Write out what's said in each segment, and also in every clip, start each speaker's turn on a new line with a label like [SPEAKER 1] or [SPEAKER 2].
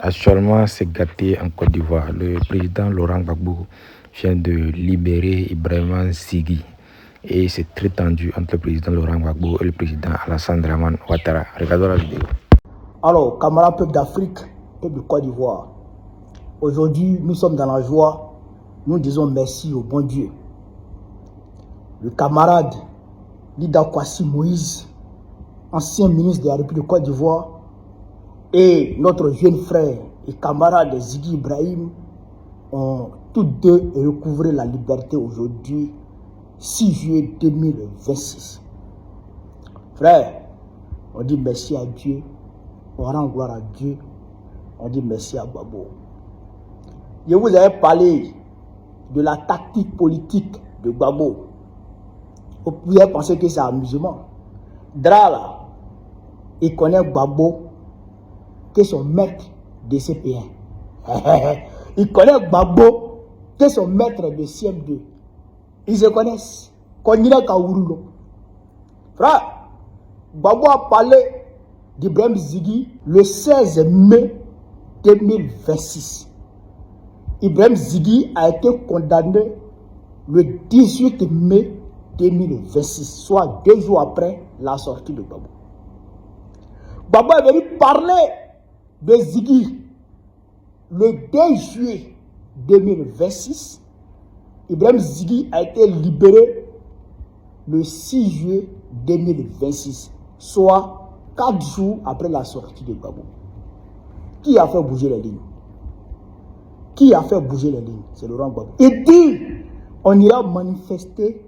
[SPEAKER 1] Actuellement, c'est gâté en Côte d'Ivoire. Le président Laurent Gbagbo vient de libérer Ibrahima Zighi. Et c'est très tendu entre le président Laurent Gbagbo et le président Alassane Dramane Ouattara. Regardons la vidéo.
[SPEAKER 2] Alors, camarades peuple d'Afrique, peuple de Côte d'Ivoire, aujourd'hui, nous sommes dans la joie. Nous disons merci au bon Dieu. Le camarade Lida Kwasi Moïse, ancien ministre de la République de Côte d'Ivoire, et notre jeune frère et camarade Zighi Ibrahim ont tous deux recouvré la liberté aujourd'hui, 6 juillet 2026. Frère, on dit merci à Dieu, on rend gloire à Dieu, on dit merci à Gbagbo. Je vous avais parlé de la tactique politique de Gbagbo. Vous pouvez penser que c'est amusement. Dra là, il connaît Gbagbo, que son maître de CP1. Il connaît Gbagbo, que son maître de CM2. Ils se connaissent. Frère, Gbagbo a parlé d'Ibrahima Zighi le 16 mai 2026. Ibrahima Zighi a été condamné le 18 mai 2026, soit 2 jours après la sortie de Gbagbo. Gbagbo est venu parler de Zighi le 2 juillet 2026. Ibrahima Zighi a été libéré le 6 juillet 2026, soit 4 jours après la sortie de Gbagbo. Qui a fait bouger les lignes? Qui a fait bouger les lignes? C'est Laurent Gbagbo. Il dit, on ira manifester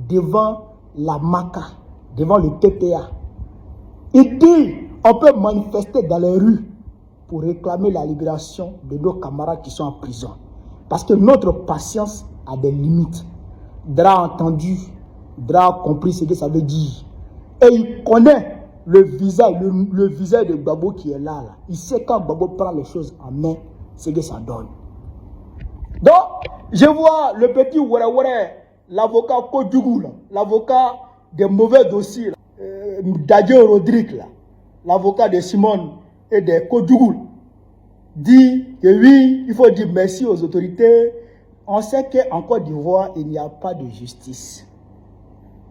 [SPEAKER 2] devant la MACA, devant le PPA. Il dit, on peut manifester dans les rues pour réclamer la libération de nos camarades qui sont en prison. Parce que notre patience a des limites. Dra a entendu, Dra a compris ce que ça veut dire. Et il connaît le visage de Gbagbo qui est là. Il sait quand Gbagbo prend les choses en main, ce que ça donne. Donc, je vois le petit Were, l'avocat Kodjougou, l'avocat des mauvais dossiers, Dadjo Rodrigue, l'avocat de Simone et de Kodjougou, dit que oui, il faut dire merci aux autorités. On sait qu'en Côte d'Ivoire, il n'y a pas de justice.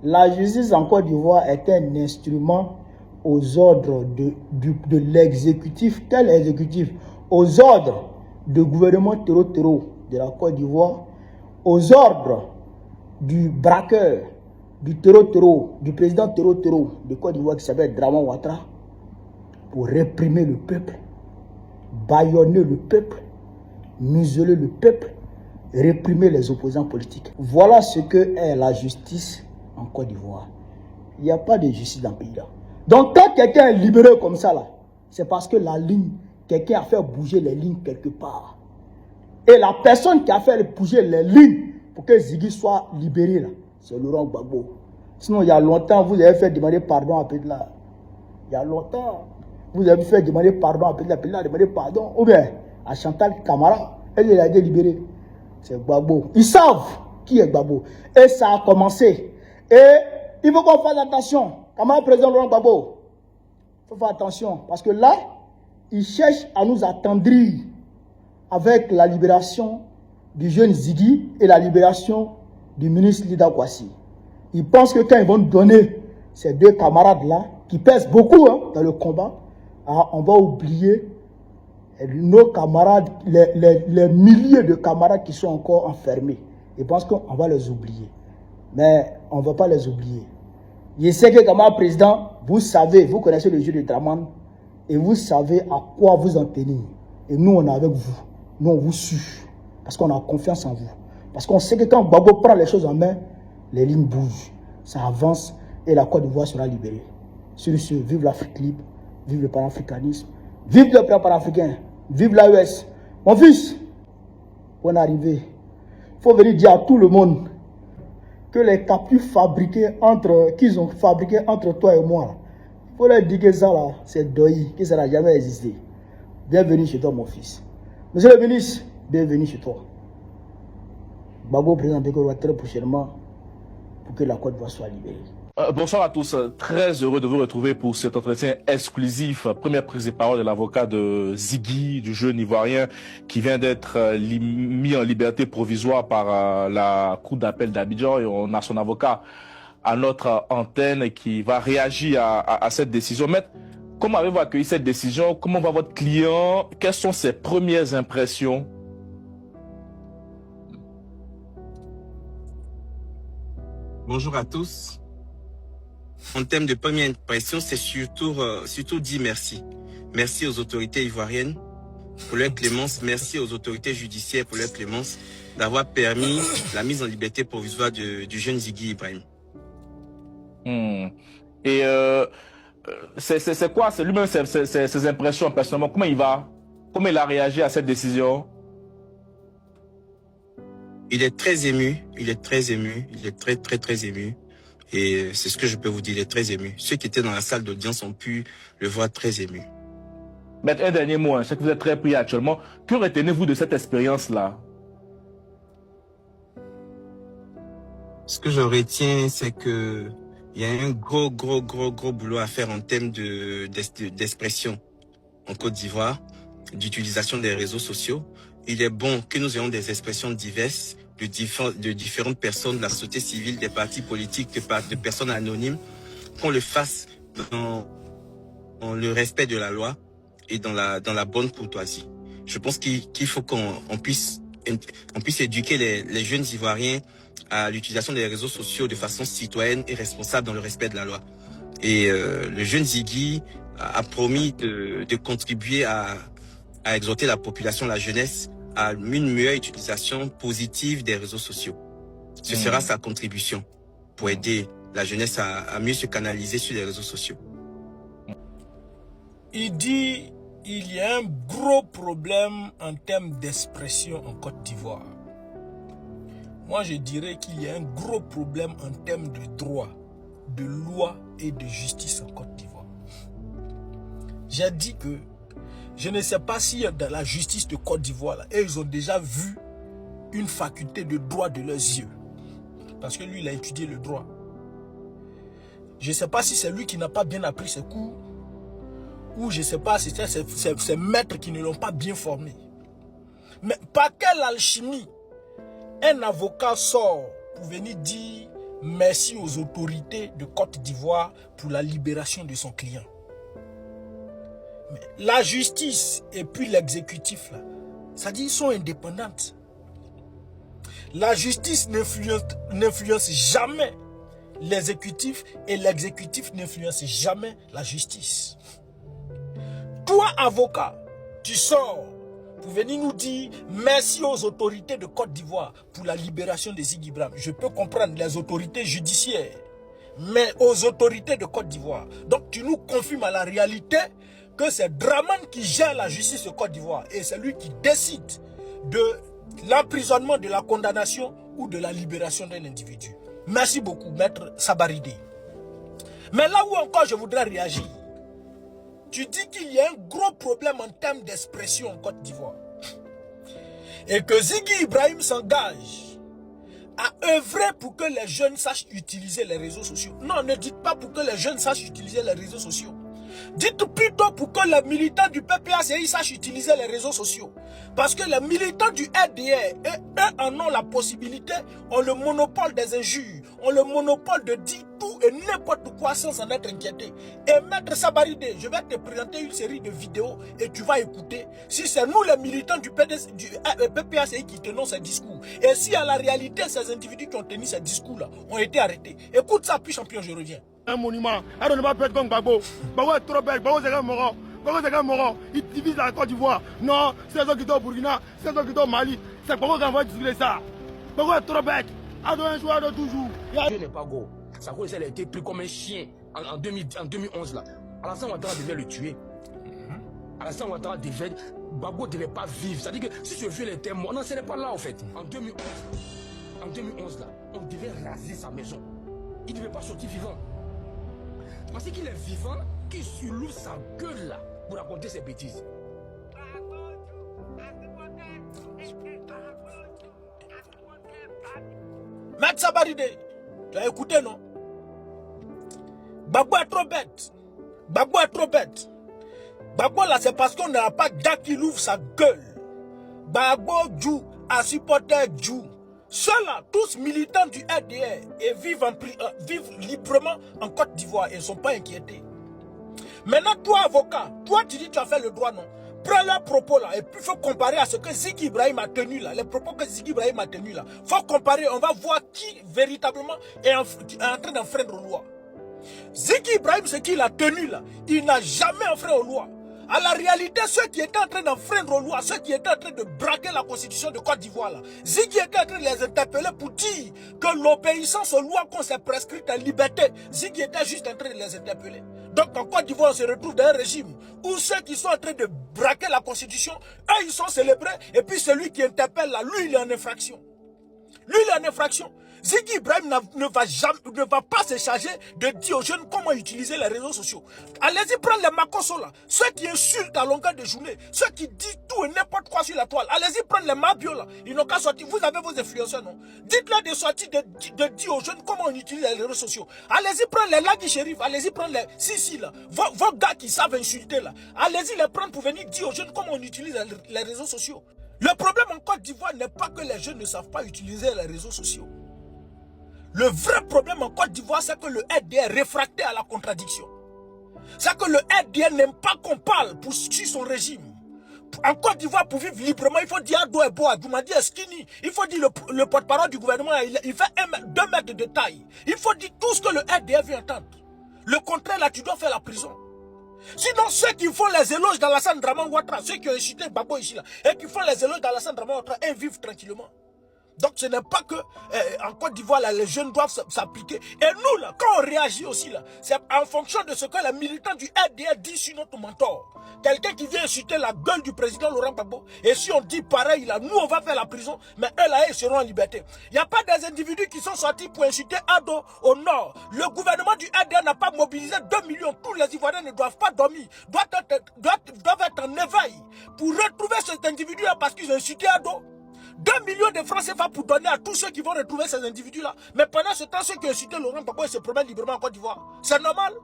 [SPEAKER 2] La justice en Côte d'Ivoire est un instrument aux ordres de l'exécutif. Quel exécutif? Aux ordres du gouvernement terreau de la Côte d'Ivoire, aux ordres du braqueur, du terreau, du président terreau de Côte d'Ivoire qui s'appelle Dramane Ouattara, pour réprimer le peuple, bâillonner le peuple, museler le peuple, réprimer les opposants politiques. Voilà ce que est la justice en Côte d'Ivoire. Il n'y a pas de justice dans le pays là. Donc quand quelqu'un est libéré comme ça là, c'est parce que la ligne, quelqu'un a fait bouger les lignes quelque part. Et la personne qui a fait bouger les lignes pour que Zighi soit libéré là, c'est Laurent Gbagbo. Sinon il y a longtemps, vous avez fait demander pardon à Pédla. Il y a longtemps, vous avez fait demander pardon à Pédla. Pédla a demandé pardon. Ou bien à Chantal Camara, elle a été libérée. C'est Gbagbo. Ils savent qui est Gbagbo. Et ça a commencé. Et il faut qu'on fasse attention. Comment président Laurent Gbagbo? Il faut faire attention. Parce que là, il cherche à nous attendrir avec la libération du jeune Zighi et la libération du ministre Lida Kwasi. Ils pensent que quand ils vont nous donner ces deux camarades-là, qui pèsent beaucoup dans le combat, on va oublier nos camarades, les milliers de camarades qui sont encore enfermés. Ils pensent qu'on va les oublier. Mais on ne va pas les oublier. Je sais que, camarade président, vous savez, vous connaissez le jeu de Dramane et vous savez à quoi vous en tenir. Et nous, on est avec vous. Nous, on vous suit. Parce qu'on a confiance en vous. Parce qu'on sait que quand Gbagbo prend les choses en main, les lignes bougent. Ça avance et la Côte d'Ivoire sera libérée. Sur ce, vive l'Afrique libre, vive le panafricanisme, vive le plan panafricain, vive l'AES. Mon fils, on est arrivé. Il faut venir dire à tout le monde que les captures qu'ils ont fabriquées entre toi et moi, il faut leur dire que ça là, c'est deuil, que ça n'a jamais existé. Bienvenue chez toi, mon fils. Monsieur le ministre, bienvenue chez toi. Gbagbo présente très prochainement pour que la Côte d'Ivoire soit libérée.
[SPEAKER 3] Bonsoir à tous. Très heureux de vous retrouver pour cet entretien exclusif. Première prise de parole de l'avocat de Ziggy, du jeune Ivoirien qui vient d'être mis en liberté provisoire par la Cour d'appel d'Abidjan. Et on a son avocat à notre antenne qui va réagir à cette décision. Maître, comment avez-vous accueilli cette décision? Comment va votre client? Quelles sont ses premières impressions?
[SPEAKER 4] Bonjour à tous. En termes de première impression, c'est surtout dire merci. Merci aux autorités ivoiriennes pour leur clémence. Merci aux autorités judiciaires pour leur clémence d'avoir permis la mise en liberté provisoire du jeune Ziggy Ibrahim.
[SPEAKER 3] Et c'est quoi, c'est lui-même ses impressions personnellement? Comment il va? Comment il a réagi à cette décision?
[SPEAKER 4] Il est très ému, il est très ému. Et c'est ce que je peux vous dire, il est très ému. Ceux qui étaient dans la salle d'audience ont pu le voir très ému.
[SPEAKER 3] Maître, un dernier mot, je sais que vous êtes très pris actuellement. Que retenez-vous de cette expérience-là?
[SPEAKER 4] Ce que je retiens, c'est que il y a un gros boulot à faire en termes d'expression en Côte d'Ivoire, d'utilisation des réseaux sociaux. Il est bon que nous ayons des expressions diverses de différentes personnes de la société civile, des partis politiques, de personnes anonymes, qu'on le fasse dans le respect de la loi et dans la bonne courtoisie. Je pense qu'il faut qu'on puisse éduquer les jeunes Ivoiriens à l'utilisation des réseaux sociaux de façon citoyenne et responsable dans le respect de la loi. Et le jeune Ziggy a promis de contribuer à exhorter la population, la jeunesse, à une meilleure utilisation positive des réseaux sociaux. Ce sera sa contribution pour aider la jeunesse à mieux se canaliser sur les réseaux sociaux.
[SPEAKER 5] Il dit il y a un gros problème en termes d'expression en Côte d'Ivoire. Moi, je dirais qu'il y a un gros problème en termes de droit, de loi et de justice en Côte d'Ivoire. J'ai dit que je ne sais pas si dans la justice de Côte d'Ivoire, ils ont déjà vu une faculté de droit de leurs yeux. Parce que lui, il a étudié le droit. Je ne sais pas si c'est lui qui n'a pas bien appris ses cours, ou je ne sais pas si c'est ses maîtres qui ne l'ont pas bien formé. Mais par quelle alchimie un avocat sort pour venir dire merci aux autorités de Côte d'Ivoire pour la libération de son client? Mais la justice et puis l'exécutif, ça dit ils sont indépendantes. La justice n'influence jamais l'exécutif et l'exécutif n'influence jamais la justice. Toi, avocat, tu sors pour venir nous dire merci aux autorités de Côte d'Ivoire pour la libération de Ziggy Ibrahim. Je peux comprendre les autorités judiciaires, mais aux autorités de Côte d'Ivoire. Donc tu nous confirmes à la réalité que c'est Dramane qui gère la justice de Côte d'Ivoire et c'est lui qui décide de l'emprisonnement, de la condamnation ou de la libération d'un individu. Merci beaucoup, Maître Sabaridé. Mais là où encore je voudrais réagir, tu dis qu'il y a un gros problème en termes d'expression en Côte d'Ivoire et que Ziggy Ibrahim s'engage à œuvrer pour que les jeunes sachent utiliser les réseaux sociaux. Non, ne dites pas pour que les jeunes sachent utiliser les réseaux sociaux. Dites plutôt pour que les militants du PPACI sachent utiliser les réseaux sociaux. Parce que les militants du RDR, eux en ont la possibilité, ont le monopole des injures, ont le monopole de dire tout et n'importe quoi sans en être inquiété. Et Maître Sabaridé, je vais te présenter une série de vidéos et tu vas écouter si c'est nous les militants du PPACI qui tenons ces discours. Et si à la réalité ces individus qui ont tenu ces discours-là ont été arrêtés. Écoute ça, puis champion, je reviens.
[SPEAKER 6] Un monument, elle ne va pas être comme Gbagbo. Gbagbo est trop belle, Gbagbo c'est un moron. Gbagbo c'est un moron. Il divise la Côte d'Ivoire. Non, c'est eux qui sont au Burkina, c'est eux qui sont au Mali. C'est Gbagbo qui envoie discuter ça. Gbagbo est trop bête. Ado un joueur de toujours.
[SPEAKER 7] Dieu n'est pas go. Sakho a été pris comme un chien en 2011 là. Alassane Ouattara devait le tuer. Alassane Ouattara devait. Gbagbo ne devait pas vivre. C'est-à-dire que si ce vieux était mort, non, ce n'est pas là en fait. En 2011 là, on devait raser sa maison. Il ne devait pas sortir vivant. Parce qu'il est vivant, qu'il surloue sa gueule là pour raconter ses bêtises.
[SPEAKER 5] Maître Sabaridé, tu as écouté, non? Gbagbo est trop bête. Gbagbo est trop bête. Gbagbo là, c'est parce qu'on n'a pas Jack qui ouvre sa gueule. Gbagbo Djou a supporté Djou. Ceux-là, tous militants du RDR et vivent librement en Côte d'Ivoire et ne sont pas inquiétés. Maintenant, toi, avocat, toi, tu dis que tu as fait le droit, non? Prends leurs propos là et puis il faut comparer à ce que Ziggy Ibrahim a tenu là. Les propos que Ziggy Ibrahim a tenus là. Il faut comparer, on va voir qui véritablement est en train d'enfreindre aux lois. Ziggy Ibrahim, ce qu'il a tenu là, il n'a jamais enfreint aux lois. À la réalité, ceux qui étaient en train d'enfreindre aux lois, ceux qui étaient en train de braquer la constitution de Côte d'Ivoire là, Ziggy était en train de les interpeller pour dire que l'obéissance aux lois qu'on s'est prescrite en liberté, Ziggy était juste en train de les interpeller. Donc en Côte d'Ivoire, on se retrouve dans un régime où ceux qui sont en train de braquer la constitution, eux ils sont célébrés, et puis celui qui interpelle là, lui il est en infraction. Lui il est en infraction. Ziggy Ibrahim ne va pas se charger de dire aux jeunes comment utiliser les réseaux sociaux. Allez-y prendre les macossos là, ceux qui insultent à longueur de journée, ceux qui disent tout et n'importe quoi sur la toile. Allez-y prendre les mabios là, ils n'ont qu'à sortir. Vous avez vos influenceurs, non? Dites-leur de sortir de dire aux jeunes comment on utilise les réseaux sociaux. Allez-y prendre les Lagui Shérif, allez-y prendre les Sissi là, vos gars qui savent insulter là. Allez-y les prendre pour venir dire aux jeunes comment on utilise les réseaux sociaux. Le problème en Côte d'Ivoire n'est pas que les jeunes ne savent pas utiliser les réseaux sociaux. Le vrai problème en Côte d'Ivoire, c'est que le RDR est réfracté à la contradiction. C'est que le RDR n'aime pas qu'on parle pour suivre son régime. En Côte d'Ivoire, pour vivre librement, il faut dire Ado et Boa, Doumadi est skinny. Il faut dire le porte-parole du gouvernement, il fait 2 mètres de taille. Il faut dire tout ce que le RDR veut entendre. Le contraire, là, tu dois faire la prison. Sinon, ceux qui font les éloges dans la Alassane Draman Ouattara, ceux qui ont insulté Babo ici, là, et qui font les éloges dans la Alassane Draman Ouattara, ils vivent tranquillement. Donc ce n'est pas que en Côte d'Ivoire les jeunes doivent s'appliquer. Et nous là, quand on réagit aussi là, c'est en fonction de ce que les militants du RDR disent sur notre mentor. Quelqu'un qui vient insulter la gueule du président Laurent Gbagbo. Et si on dit pareil là, nous on va faire la prison, mais eux là ils seront en liberté. Il n'y a pas des individus qui sont sortis pour insulter Ado au nord. Le gouvernement du RDR n'a pas mobilisé 2 millions. Tous les Ivoiriens ne doivent pas dormir, doivent être en éveil pour retrouver cet individu là parce qu'ils ont insulté Ado. 2 millions de francs CFA pour donner à tous ceux qui vont retrouver ces individus-là. Mais pendant ce temps, ceux qui ont insulté Laurent Gbagbo se promènent librement en Côte d'Ivoire. C'est normal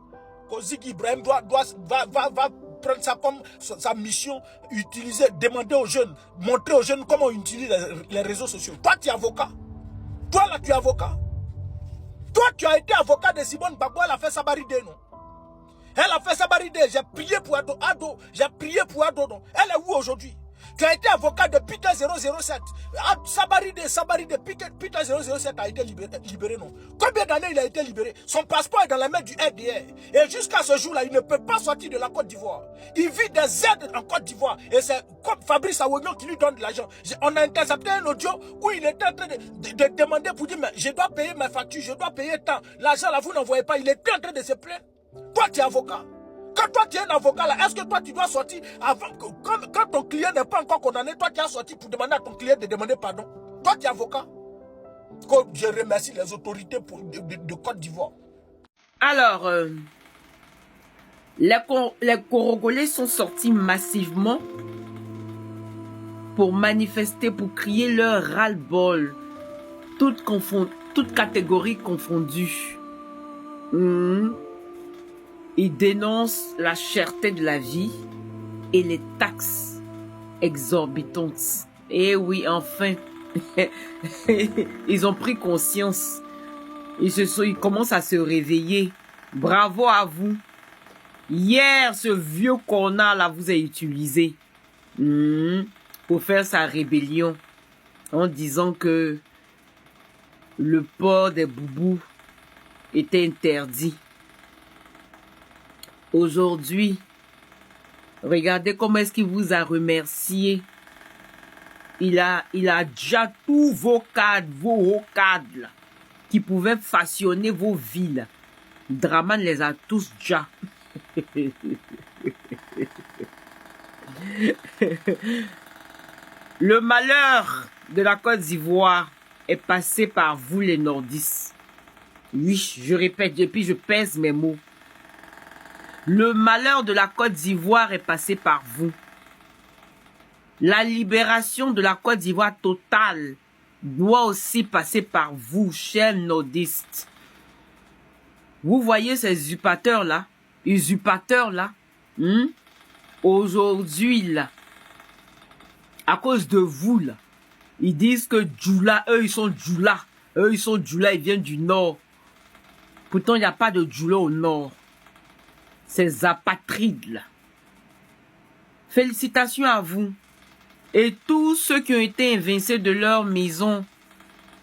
[SPEAKER 5] que Ziggy Ibrahim va prendre ça comme sa mission, utiliser, demander aux jeunes, montrer aux jeunes comment on utilise les réseaux sociaux. Toi, tu es avocat. Toi, là, tu es avocat. Toi, tu as été avocat de Simone Gbagbo, elle a fait Sabaridé, non? Elle a fait Sabaridé. J'ai prié pour Ado. J'ai prié pour Ado, non? Elle est où aujourd'hui? Tu as été avocat de Peter 007. Sabaridé, Peter 007 a été libéré, non? Combien d'années il a été libéré? Son passeport est dans la main du RDR. Et jusqu'à ce jour-là, il ne peut pas sortir de la Côte d'Ivoire. Il vit des aides en Côte d'Ivoire. Et c'est comme Fabrice Awognon qui lui donne de l'argent. On a intercepté un audio où il était en train de demander pour dire, mais je dois payer mes factures, je dois payer tant. L'argent là, vous n'en voyez pas. Il était en train de se plaindre. Toi, tu es avocat. Quand toi tu es un avocat là, est-ce que toi tu dois sortir avant quand ton client n'est pas encore condamné, toi tu as sorti pour demander à ton client de demander pardon? Toi tu es avocat. Je remercie les autorités de Côte d'Ivoire.
[SPEAKER 8] Alors, les Congolais sont sortis massivement pour manifester, pour crier leur ras-le-bol, toutes catégories confondues. Ils dénoncent la cherté de la vie et les taxes exorbitantes. Et oui, enfin, ils ont pris conscience. Ils commencent à se réveiller. Bravo à vous. Hier, ce vieux connard là vous a utilisé pour faire sa rébellion en disant que le port des boubous était interdit. Aujourd'hui, regardez comment est-ce qu'il vous a remercié. Il a déjà tous vos cadres, vos hauts cadres là, qui pouvaient façonner vos villes. Draman les a tous déjà. Le malheur de la Côte d'Ivoire est passé par vous les nordistes. Oui, je répète, et puis je pèse mes mots. Le malheur de la Côte d'Ivoire est passé par vous. La libération de la Côte d'Ivoire totale doit aussi passer par vous, chers nordistes. Vous voyez ces usurpateurs là, aujourd'hui là, à cause de vous là, ils disent que Djoula, eux ils sont Djoula, ils viennent du nord. Pourtant il n'y a pas de Djoula au nord. Ces apatrides là. Félicitations à vous. Et tous ceux qui ont été évincés de leur maison,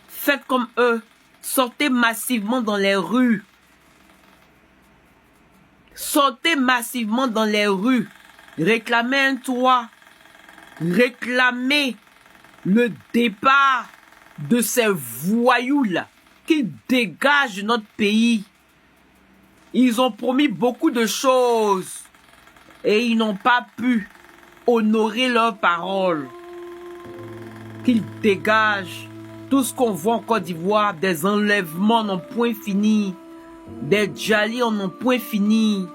[SPEAKER 8] faites comme eux, sortez massivement dans les rues. Sortez massivement dans les rues. Réclamez un toit. Réclamez le départ de ces voyous-là qui dégagent de notre pays. Ils ont promis beaucoup de choses et ils n'ont pas pu honorer leurs paroles. Qu'ils dégagent. Tout ce qu'on voit en Côte d'Ivoire, des enlèvements n'ont point fini. Des djalis n'ont point fini.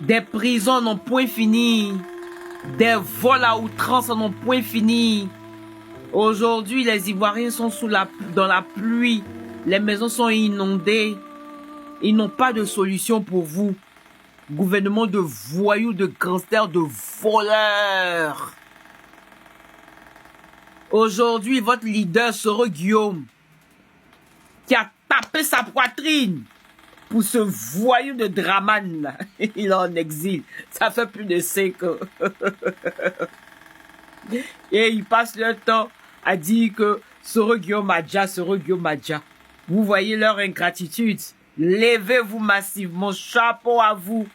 [SPEAKER 8] Des prisons n'ont point fini. Des vols à outrance n'ont point fini. Aujourd'hui, les Ivoiriens sont dans la pluie. Les maisons sont inondées. Ils n'ont pas de solution pour vous. Gouvernement de voyous, de gangsters, de voleurs. Aujourd'hui, votre leader sera Guillaume, qui a tapé sa poitrine pour ce voyou de Draman là. Il est en exil. Ça fait plus de 5 ans. Et il passe leur temps à dire que Soro Guillaume Adja. Vous voyez leur ingratitude. Levez-vous massivement. Chapeau à vous.